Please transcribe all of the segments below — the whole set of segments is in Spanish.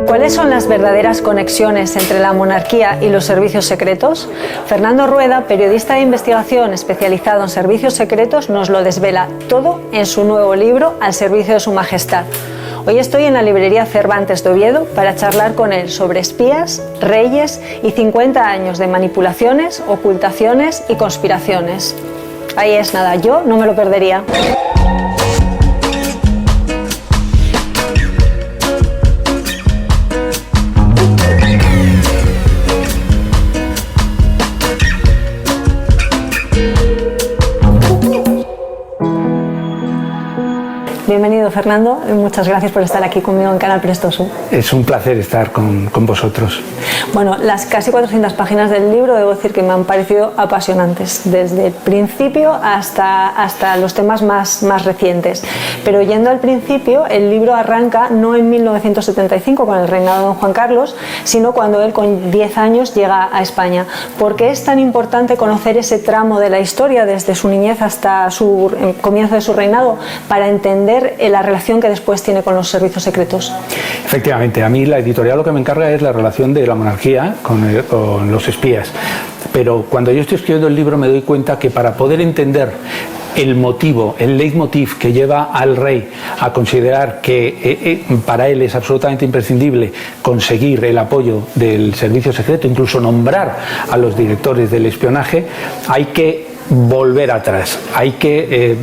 ¿Cuáles son las verdaderas conexiones entre la monarquía y los servicios secretos? Fernando Rueda, periodista de investigación especializado en servicios secretos, nos lo desvela todo en su nuevo libro Al servicio de su majestad. Hoy estoy en la librería Cervantes de Oviedo para charlar con él sobre espías, reyes y 50 años de manipulaciones, ocultaciones y conspiraciones. Ahí es nada, yo no me lo perdería. Bienvenido, Fernando. Muchas gracias por estar aquí conmigo en Canal Prestoso. Es un placer estar con vosotros. Bueno, las casi 400 páginas del libro debo decir que me han parecido apasionantes, desde el principio hasta los temas más recientes. Pero yendo al principio, el libro arranca no en 1975 con el reinado de don Juan Carlos, sino cuando él con 10 años llega a España. ¿Por qué es tan importante conocer ese tramo de la historia desde su niñez hasta el comienzo de su reinado para entender la relación que después tiene con los servicios secretos? Efectivamente, a mí la editorial lo que me encarga es la relación de la monarquía con los espías. Pero cuando yo estoy escribiendo el libro me doy cuenta que para poder entender el motivo, el leitmotiv que lleva al rey a considerar que para él es absolutamente imprescindible conseguir el apoyo del servicio secreto, incluso nombrar a los directores del espionaje, hay que volver atrás, hay que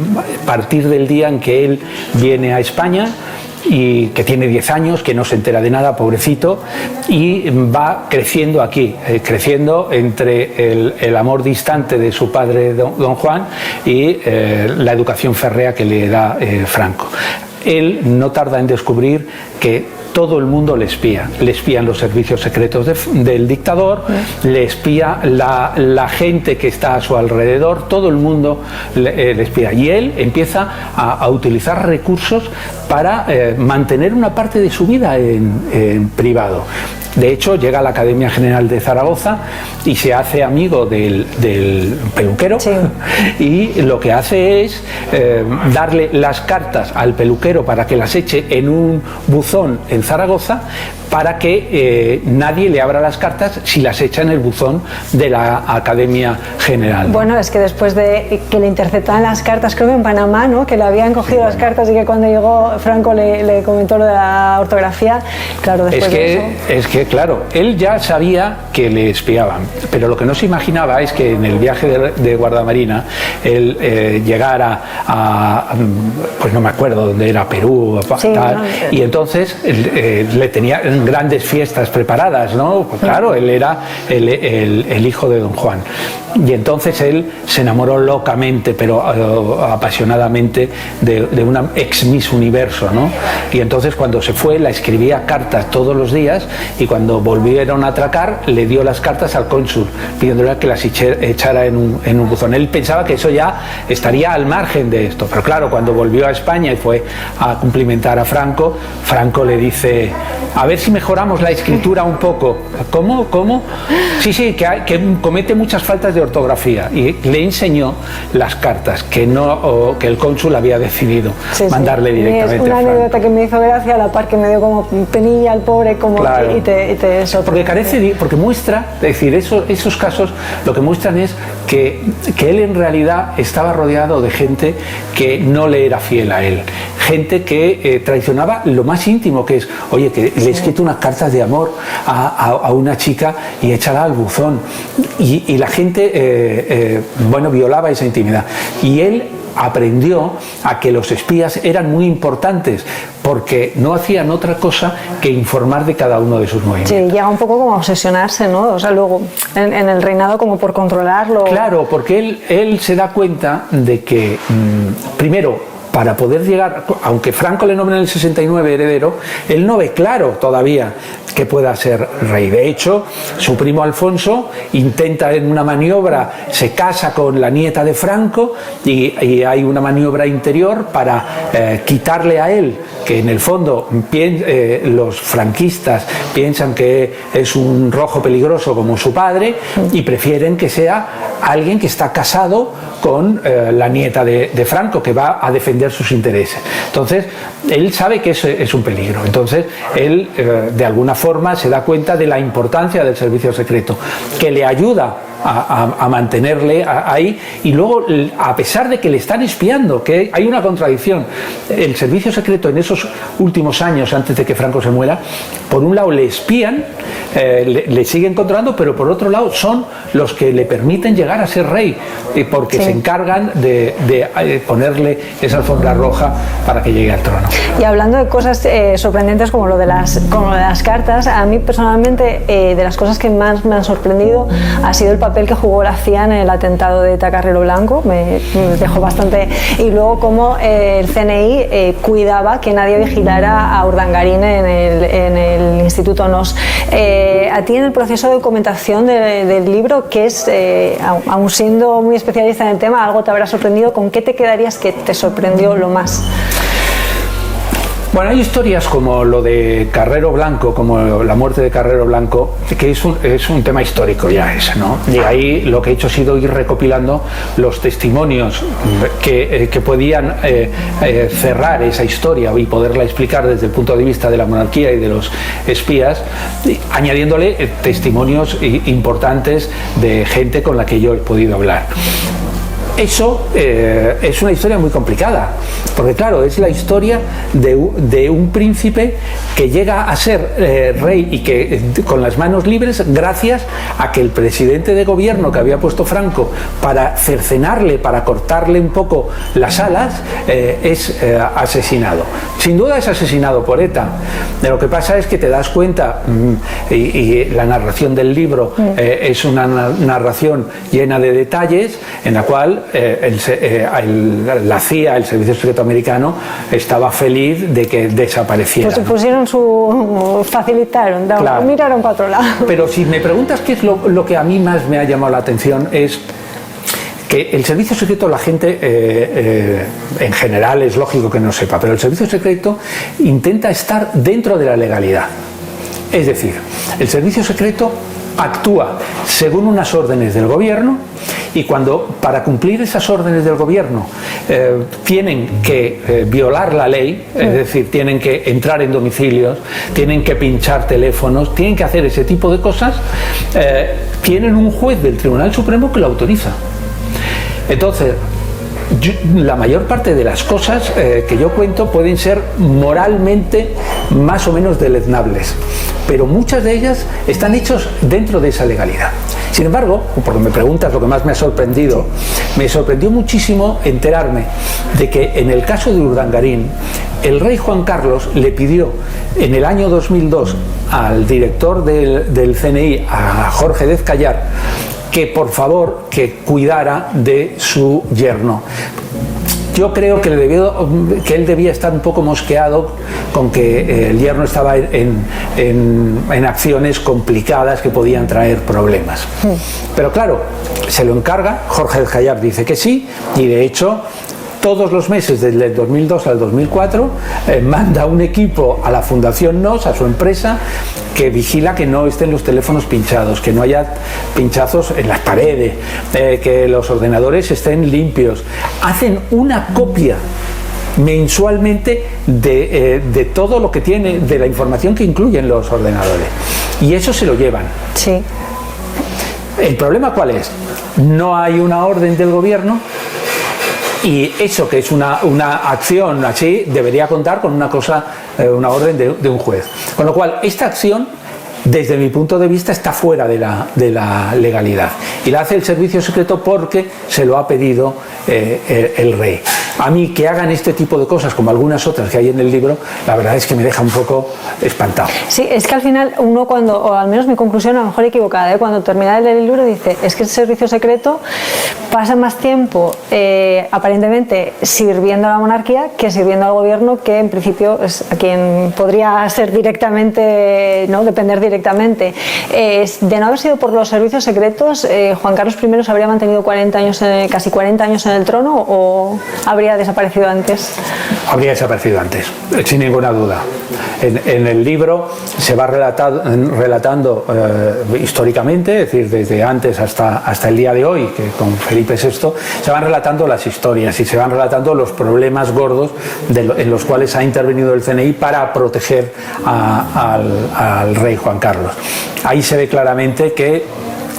partir del día en que él viene a España y que tiene 10 años, que no se entera de nada, pobrecito, y va creciendo aquí, creciendo entre el amor distante de su padre don Juan y la educación férrea que le da Franco. Él no tarda en descubrir que todo el mundo le espían los servicios secretos del dictador, le espía la gente que está a su alrededor, todo el mundo le espía. Y él empieza a utilizar recursos para mantener una parte de su vida en privado. De hecho, llega a la Academia General de Zaragoza y se hace amigo del peluquero, sí. Y lo que hace es darle las cartas al peluquero para que las eche en un buzón en Zaragoza, para que nadie le abra las cartas si las echa en el buzón de la Academia General. Bueno, es que después de que le interceptaban las cartas, creo que en Panamá, ¿no?, que le habían cogido las cartas y que cuando llegó Franco le comentó lo de la ortografía, claro, después de eso... Es que, claro, él ya sabía que le espiaban, pero lo que no se imaginaba es que en el viaje de guardamarina él llegara pues no me acuerdo dónde era, Perú, sí, tal, y entonces le tenía grandes fiestas preparadas, ¿no? Pues claro, él era el hijo de don Juan. Y entonces él se enamoró locamente, pero apasionadamente, de una ex Miss Universo, ¿no? Y entonces cuando se fue, la escribía cartas todos los días, y cuando volvieron a atracar, le dio las cartas al cónsul, pidiéndole que las echara en un buzón. Él pensaba que eso ya estaría al margen de esto, pero claro, cuando volvió a España y fue a cumplimentar a Franco, Franco le dice: a ver si mejoramos la escritura un poco. ¿Cómo? Sí, que comete muchas faltas de ortografía, y le enseñó las cartas que el cónsul había decidido mandarle directamente. Es una anécdota que me hizo gracia, a la par que me dio como penilla al pobre, como claro. y te sorprende. Porque muestra, es decir, esos casos lo que muestran es que él en realidad estaba rodeado de gente que no le era fiel a él, gente que traicionaba lo más íntimo, que es, oye, que le he escrito unas cartas de amor a una chica y échala al buzón, y la gente violaba esa intimidad, y él aprendió a que los espías eran muy importantes porque no hacían otra cosa que informar de cada uno de sus movimientos. Sí, llega un poco como a obsesionarse, ¿no? O sea, luego en el reinado, como por controlarlo. Claro, porque él se da cuenta de que, primero, para poder llegar, aunque Franco le nombra en el 69 heredero, él no ve claro todavía que pueda ser rey. De hecho, su primo Alfonso intenta en una maniobra, se casa con la nieta de Franco, y hay una maniobra interior para quitarle a él, que en el fondo los franquistas piensan que es un rojo peligroso como su padre, y prefieren que sea alguien que está casado con la nieta de Franco, que va a defender sus intereses. Entonces, él sabe que es un peligro. Entonces, él de alguna forma se da cuenta de la importancia del servicio secreto, que le ayuda a mantenerle ahí, y luego, a pesar de que le están espiando, que hay una contradicción, el servicio secreto en esos últimos años antes de que Franco se muera, por un lado le espían, le siguen controlando, pero por otro lado son los que le permiten llegar a ser rey, porque se encargan de ponerle esa alfombra roja para que llegue al trono. Y hablando de cosas sorprendentes como lo de las cartas, a mí personalmente de las cosas que más me han sorprendido ha sido el papel que jugó la CIA en el atentado de ETA Carrero Blanco. Me dejó bastante. Y luego cómo el CNI cuidaba que nadie vigilara a Urdangarín en el Instituto NOS. A ti, en el proceso de documentación del libro, que es, aun siendo muy especialista en el tema, algo te habrá sorprendido. ¿Con qué te quedarías que te sorprendió lo más? Bueno, hay historias como lo de Carrero Blanco, como la muerte de Carrero Blanco, que es un tema histórico ya ese, ¿no? Y ahí lo que he hecho ha sido ir recopilando los testimonios que podían cerrar esa historia y poderla explicar desde el punto de vista de la monarquía y de los espías, añadiéndole testimonios importantes de gente con la que yo he podido hablar. Eso es una historia muy complicada, porque claro, es la historia de un príncipe que llega a ser rey y que con las manos libres gracias a que el presidente de gobierno que había puesto Franco para cercenarle, para cortarle un poco las alas, es asesinado. Sin duda es asesinado por ETA. Lo que pasa es que te das cuenta, y la narración del libro es una narración llena de detalles, en la cual la CIA, el Servicio Secreto Americano, estaba feliz de que desapareciera. Pues pusieron facilitaron, claro, miraron para otro lado. Pero si me preguntas qué es lo que a mí más me ha llamado la atención, es que el servicio secreto, la gente en general es lógico que no sepa, pero el servicio secreto intenta estar dentro de la legalidad. Es decir, el servicio secreto actúa según unas órdenes del gobierno, y cuando para cumplir esas órdenes del gobierno tienen que violar la ley, es decir, tienen que entrar en domicilios, tienen que pinchar teléfonos, tienen que hacer ese tipo de cosas, tienen un juez del Tribunal Supremo que lo autoriza. Entonces, la mayor parte de las cosas que yo cuento pueden ser moralmente más o menos deleznables, pero muchas de ellas están hechas dentro de esa legalidad. Sin embargo, porque me preguntas lo que más me ha sorprendido, me sorprendió muchísimo enterarme de que en el caso de Urdangarín, el rey Juan Carlos le pidió en el año 2002 al director del CNI, a Jorge Dez Callar, que por favor que cuidara de su yerno. Yo creo que él debía estar un poco mosqueado con que el yerno estaba en acciones complicadas que podían traer problemas. Pero claro, se lo encarga, Jorge Dez Callar dice que sí, y de hecho todos los meses desde el 2002 al 2004 manda un equipo a la Fundación NOS, a su empresa, que vigila que no estén los teléfonos pinchados, que no haya pinchazos en las paredes, que los ordenadores estén limpios. Hacen una copia mensualmente de todo lo que tiene, de la información que incluyen los ordenadores, y eso se lo llevan. Sí. ¿El problema cuál es? No hay una orden del gobierno, y eso, que es una acción así, debería contar con una orden de un juez. Con lo cual, esta acción, desde mi punto de vista, está fuera de la legalidad, y la hace el servicio secreto porque se lo ha pedido el rey. A mí, que hagan este tipo de cosas, como algunas otras que hay en el libro, la verdad es que me deja un poco espantado. Sí, es que al final uno o al menos mi conclusión, a lo mejor equivocada, cuando termina de leer el libro dice, es que el servicio secreto pasa más tiempo aparentemente sirviendo a la monarquía que sirviendo al gobierno, que en principio es a quien podría ser directamente, ¿no?, depender directamente directamente. De no haber sido por los servicios secretos, ¿Juan Carlos I se habría mantenido casi 40 años en el trono o habría desaparecido antes? Habría desaparecido antes, sin ninguna duda. En el libro se va relatando históricamente, es decir, desde antes hasta el día de hoy, que con Felipe VI, se van relatando las historias y se van relatando los problemas gordos en los cuales ha intervenido el CNI para proteger al rey Juan Carlos. Ahí se ve claramente que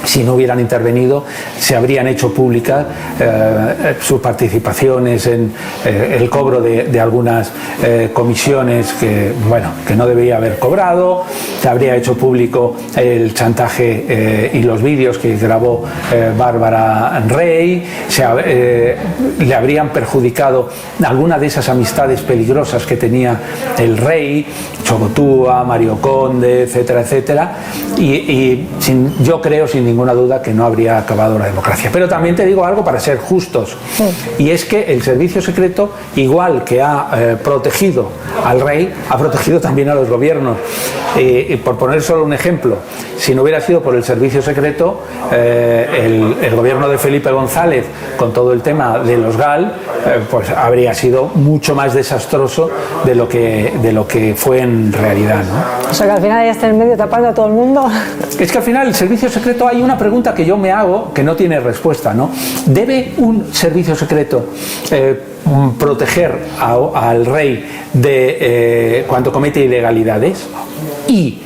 si no hubieran intervenido, se habrían hecho públicas sus participaciones en el cobro de algunas comisiones que no debería haber cobrado, se habría hecho público el chantaje y los vídeos que grabó Bárbara Rey, le habrían perjudicado algunas de esas amistades peligrosas que tenía el rey, Chogotúa, Mario Conde, etcétera, etcétera, y yo creo sin ninguna duda que no habría acabado la democracia. Pero también te digo algo para ser justos, y es que el servicio secreto, igual que ha protegido al rey, ha protegido también a los gobiernos. Por poner solo un ejemplo, si no hubiera sido por el servicio secreto, el gobierno de Felipe González, con todo el tema de los GAL, pues habría sido mucho más desastroso de lo que fue en realidad, ¿no? O sea que al final ya está en medio tapando a todo el mundo. Es que al final el servicio secreto, hay una pregunta que yo me hago que no tiene respuesta, ¿no? ¿Debe un servicio secreto proteger al rey de cuando comete ilegalidades? ¿Y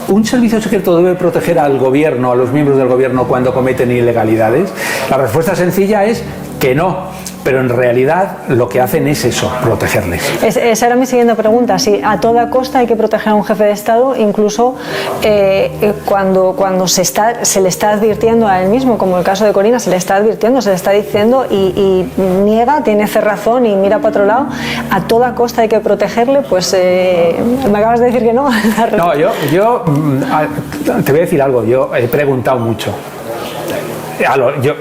un servicio secreto debe proteger al gobierno, a los miembros del gobierno cuando cometen ilegalidades? La respuesta sencilla es que no. Pero en realidad lo que hacen es eso, protegerles. Esa era mi siguiente pregunta. Si a toda costa hay que proteger a un jefe de Estado, incluso cuando se le está advirtiendo a él mismo, como el caso de Corina, se le está advirtiendo, se le está diciendo y niega, tiene cerrazón y mira para otro lado, a toda costa hay que protegerle, pues me acabas de decir que no. No, yo te voy a decir algo, yo he preguntado mucho.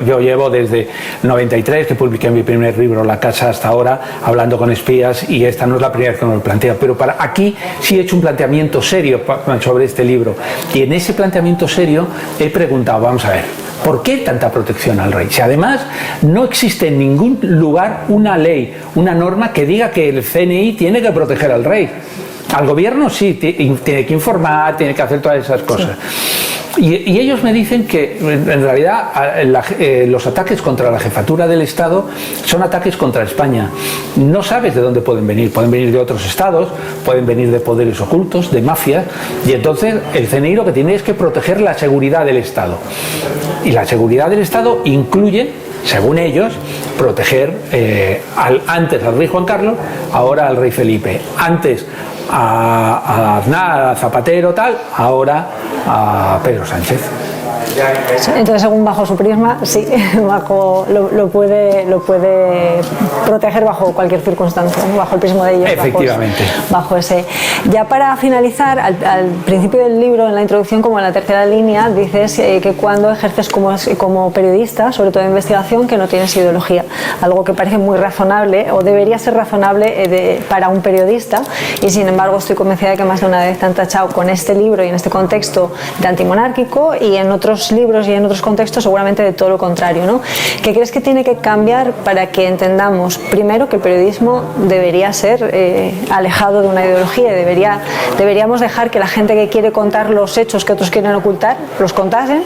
Yo llevo desde 93, que publiqué mi primer libro, La Casa, hasta ahora, hablando con espías, y esta no es la primera vez que me lo planteo, pero aquí sí he hecho un planteamiento serio sobre este libro, y en ese planteamiento serio he preguntado, vamos a ver, ¿por qué tanta protección al rey? Si además no existe en ningún lugar una ley, una norma que diga que el CNI tiene que proteger al rey. Al gobierno sí, tiene que informar, tiene que hacer todas esas cosas. Y ellos me dicen que en realidad los ataques contra la jefatura del Estado son ataques contra España. No sabes de dónde pueden venir de otros estados, pueden venir de poderes ocultos, de mafias, y entonces el CNI lo que tiene es que proteger la seguridad del Estado. Y la seguridad del Estado incluye, según ellos, proteger antes al rey Juan Carlos, ahora al rey Felipe, antes a Aznar, a Zapatero, tal, ahora a Pedro Sánchez. Entonces, según bajo su prisma, sí, lo puede proteger bajo cualquier circunstancia, ¿no? Bajo el prisma de ellos. Efectivamente. Bajo ese. Ya para finalizar, al principio del libro, en la introducción, como en la tercera línea, dices que cuando ejerces como periodista, sobre todo de investigación, que no tienes ideología. Algo que parece muy razonable, o debería ser razonable para un periodista, y sin embargo estoy convencida de que más de una vez te han tachado con este libro y en este contexto de antimonárquico, y en otros libros y en otros contextos seguramente de todo lo contrario, ¿no? ¿Qué crees que tiene que cambiar para que entendamos, primero, que el periodismo debería ser alejado de una ideología? Deberíamos dejar que la gente que quiere contar los hechos que otros quieren ocultar los contasen,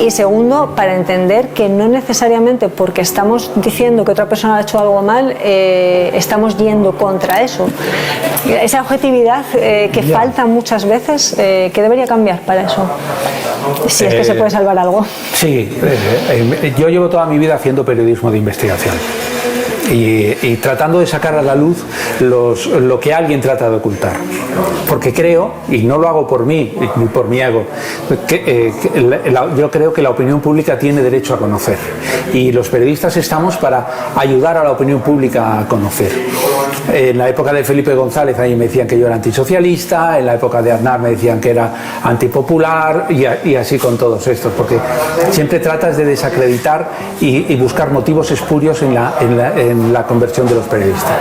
y segundo, para entender que no necesariamente porque estamos diciendo que otra persona ha hecho algo mal estamos yendo contra eso. Esa objetividad que falta muchas veces, ¿qué debería cambiar para eso? Si es que se puede salvar algo. Sí, yo llevo toda mi vida haciendo periodismo de investigación y tratando de sacar a la luz lo que alguien trata de ocultar, porque creo, y no lo hago por mí ni por mi ego, yo creo que la opinión pública tiene derecho a conocer, y los periodistas estamos para ayudar a la opinión pública a conocer. En la época de Felipe González ahí me decían que yo era antisocialista, en la época de Aznar me decían que era antipopular, y así con todos estos, porque siempre tratas de desacreditar y buscar motivos espurios en la conversión de los periodistas.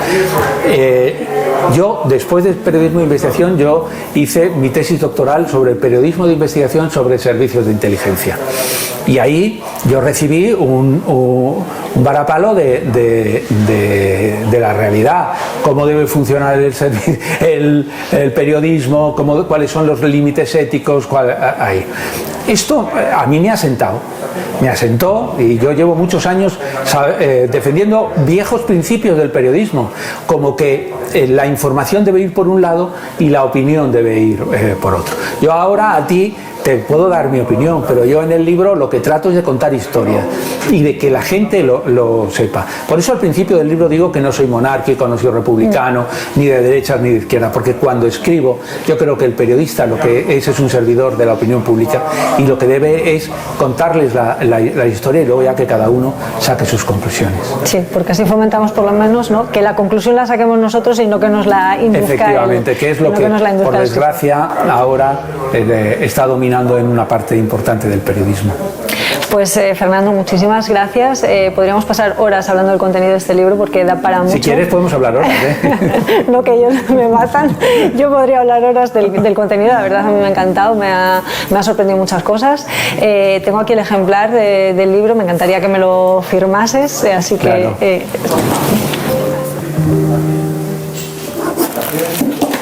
Yo, después del periodismo de investigación, yo hice mi tesis doctoral sobre periodismo de investigación sobre servicios de inteligencia. Y ahí yo recibí un varapalo de la realidad, cómo debe funcionar el periodismo, cuáles son los límites éticos, ahí. Esto a mí me asentó y yo llevo muchos años defendiendo viejos principios del periodismo, como que la información debe ir por un lado y la opinión debe ir por otro. Yo ahora a ti te puedo dar mi opinión, pero yo en el libro lo que trato es de contar historias y de que la gente lo sepa. Por eso al principio del libro digo que no soy monárquico, no soy republicano, ni de derechas ni de izquierda, porque cuando escribo yo creo que el periodista lo que es un servidor de la opinión pública y lo que debe es contarles la historia y luego ya que cada uno saque sus conclusiones. Sí, porque así fomentamos por lo menos, ¿no?, que la conclusión la saquemos nosotros y no que nos la induzca. Efectivamente, que es lo que por desgracia ahora está dominando en una parte importante del periodismo. Pues Fernando, muchísimas gracias. Podríamos pasar horas hablando del contenido de este libro porque da para mucho. Si quieres podemos hablar horas, ¿eh? No, que ellos me matan. Yo podría hablar horas del contenido. La verdad a mí me ha encantado, me ha sorprendido muchas cosas. Tengo aquí el ejemplar del libro, me encantaría que me lo firmases, así que... Claro.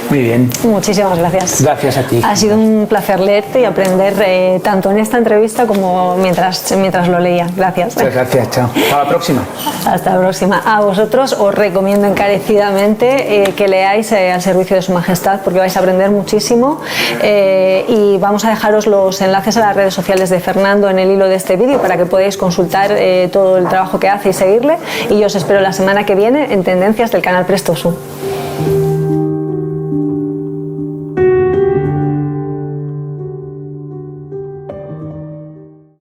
Muy bien. Muchísimas gracias. Gracias a ti. Ha sido un placer leerte y aprender tanto en esta entrevista como mientras lo leía. Gracias. Muchas gracias, chao. Hasta la próxima. Hasta la próxima. A vosotros os recomiendo encarecidamente que leáis Al servicio de su majestad porque vais a aprender muchísimo y vamos a dejaros los enlaces a las redes sociales de Fernando en el hilo de este vídeo para que podáis consultar todo el trabajo que hace y seguirle, y yo os espero la semana que viene en Tendencias del canal Presto Su.